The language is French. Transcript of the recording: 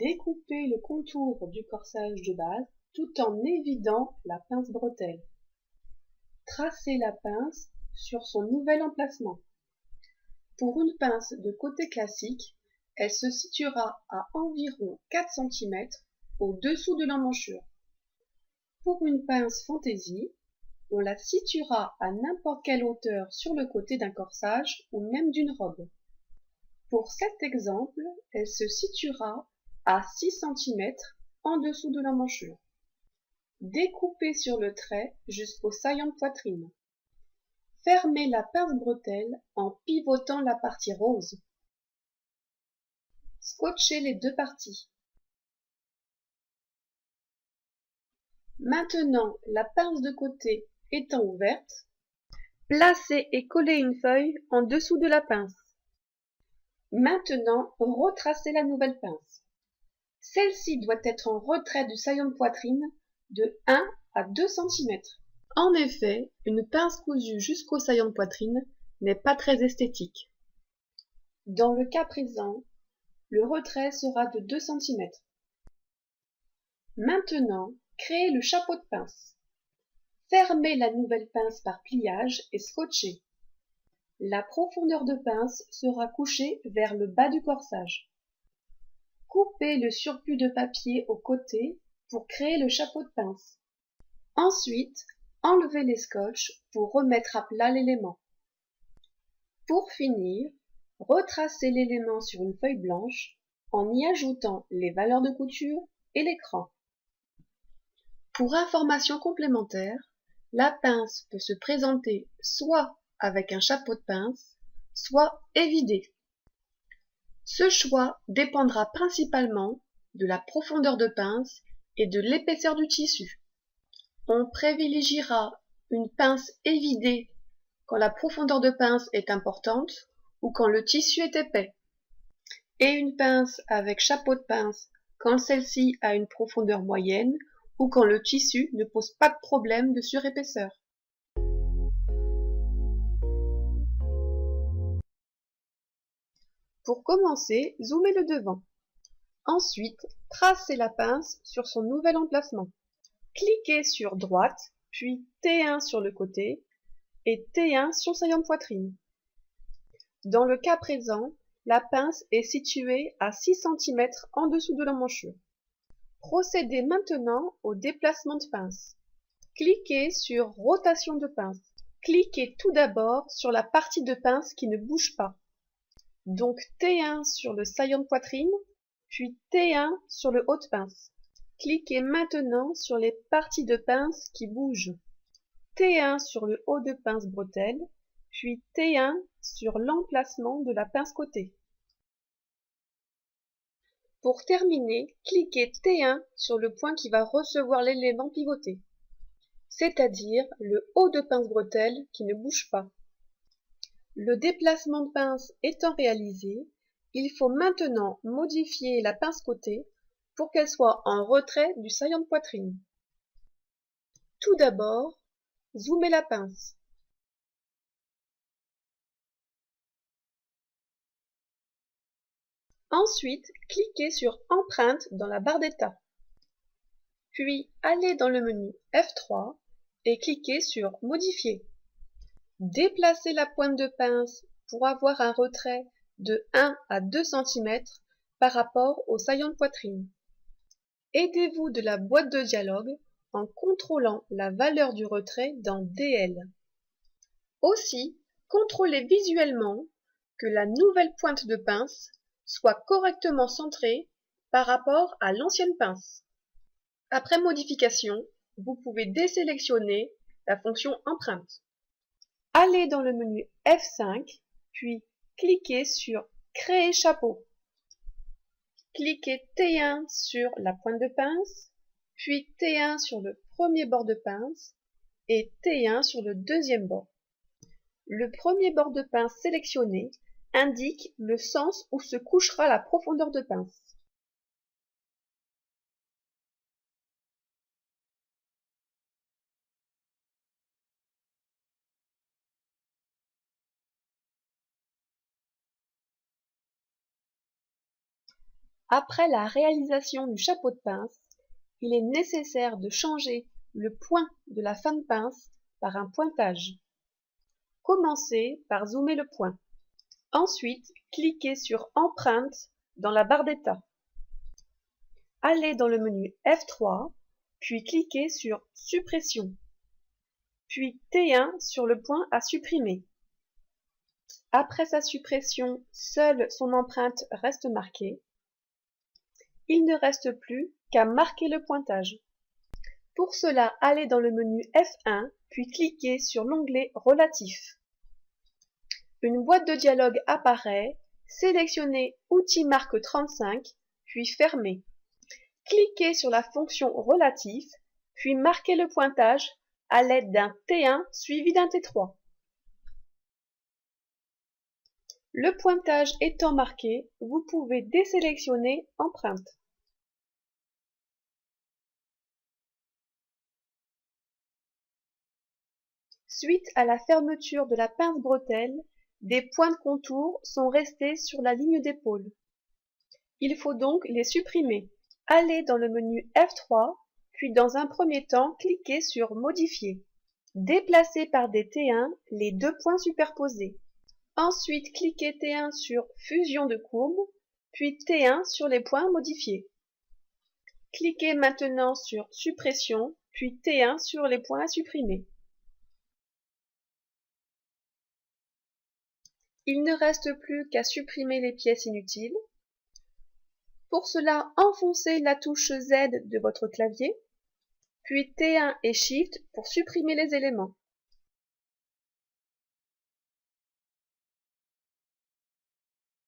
Découpez le contour du corsage de base tout en évidant la pince bretelle. Tracez la pince sur son nouvel emplacement. Pour une pince de côté classique, elle se situera à environ 4 cm au-dessous de l'emmanchure. Pour une pince fantaisie, on la situera à n'importe quelle hauteur sur le côté d'un corsage ou même d'une robe. Pour cet exemple, elle se situera à 6 cm en dessous de l'emmanchure. Découpez sur le trait jusqu'au saillant de poitrine. Fermez la pince bretelle en pivotant la partie rose. Scotchez les deux parties. Maintenant, la pince de côté étant ouverte, placez et collez une feuille en dessous de la pince. Maintenant, retracez la nouvelle pince. Celle-ci doit être en retrait du saillant de poitrine de 1 à 2 cm. En effet, une pince cousue jusqu'au saillant de poitrine n'est pas très esthétique. Dans le cas présent, le retrait sera de 2 cm. Maintenant, créez le chapeau de pince. Fermez la nouvelle pince par pliage et scotchez. La profondeur de pince sera couchée vers le bas du corsage. Coupez le surplus de papier au côté pour créer le chapeau de pince. Ensuite, enlevez les scotch pour remettre à plat l'élément. Pour finir, retracez l'élément sur une feuille blanche en y ajoutant les valeurs de couture et l'écran. Pour information complémentaire, la pince peut se présenter soit avec un chapeau de pince, soit évidée. Ce choix dépendra principalement de la profondeur de pince et de l'épaisseur du tissu. On privilégiera une pince évidée quand la profondeur de pince est importante ou quand le tissu est épais, et une pince avec chapeau de pince quand celle-ci a une profondeur moyenne ou quand le tissu ne pose pas de problème de surépaisseur. Pour commencer, zoomez le devant. Ensuite, tracez la pince sur son nouvel emplacement. Cliquez sur droite, puis T1 sur le côté et T1 sur le saillant de poitrine. Dans le cas présent, la pince est située à 6 cm en dessous de l'emmanchure. Procédez maintenant au déplacement de pince. Cliquez sur rotation de pince. Cliquez tout d'abord sur la partie de pince qui ne bouge pas. Donc T1 sur le saillant de poitrine, puis T1 sur le haut de pince. Cliquez maintenant sur les parties de pince qui bougent. T1 sur le haut de pince bretelle, puis T1 sur l'emplacement de la pince côté. Pour terminer, cliquez T1 sur le point qui va recevoir l'élément pivoté, c'est-à-dire le haut de pince bretelle qui ne bouge pas. Le déplacement de pince étant réalisé, il faut maintenant modifier la pince côté pour qu'elle soit en retrait du saillant de poitrine. Tout d'abord, zoomez la pince. Ensuite, cliquez sur Empreinte dans la barre d'état. Puis, allez dans le menu F3 et cliquez sur Modifier. Déplacez la pointe de pince pour avoir un retrait de 1 à 2 cm par rapport au saillant de poitrine. Aidez-vous de la boîte de dialogue en contrôlant la valeur du retrait dans DL. Aussi, contrôlez visuellement que la nouvelle pointe de pince soit correctement centrée par rapport à l'ancienne pince. Après modification, vous pouvez désélectionner la fonction empreinte. Allez dans le menu F5, puis cliquez sur Créer chapeau. Cliquez T1 sur la pointe de pince, puis T1 sur le premier bord de pince et T1 sur le deuxième bord. Le premier bord de pince sélectionné indique le sens où se couchera la profondeur de pince. Après la réalisation du chapeau de pince, il est nécessaire de changer le point de la fin de pince par un pointage. Commencez par zoomer le point. Ensuite, cliquez sur Empreinte dans la barre d'état. Allez dans le menu F3, puis cliquez sur Suppression, puis T1 sur le point à supprimer. Après sa suppression, seule son empreinte reste marquée. Il ne reste plus qu'à marquer le pointage. Pour cela, allez dans le menu F1, puis cliquez sur l'onglet Relatif. Une boîte de dialogue apparaît, sélectionnez Outils marque 35, puis fermez. Cliquez sur la fonction Relatif, puis marquez le pointage à l'aide d'un T1 suivi d'un T3. Le pointage étant marqué, vous pouvez désélectionner Empreinte. Suite à la fermeture de la pince bretelle, des points de contour sont restés sur la ligne d'épaule. Il faut donc les supprimer. Allez dans le menu F3, puis dans un premier temps, cliquez sur Modifier. Déplacez par des T1 les deux points superposés. Ensuite, cliquez T1 sur Fusion de courbes, puis T1 sur les points modifiés. Cliquez maintenant sur Suppression, puis T1 sur les points à supprimer. Il ne reste plus qu'à supprimer les pièces inutiles. Pour cela, enfoncez la touche Z de votre clavier, puis T1 et Shift pour supprimer les éléments.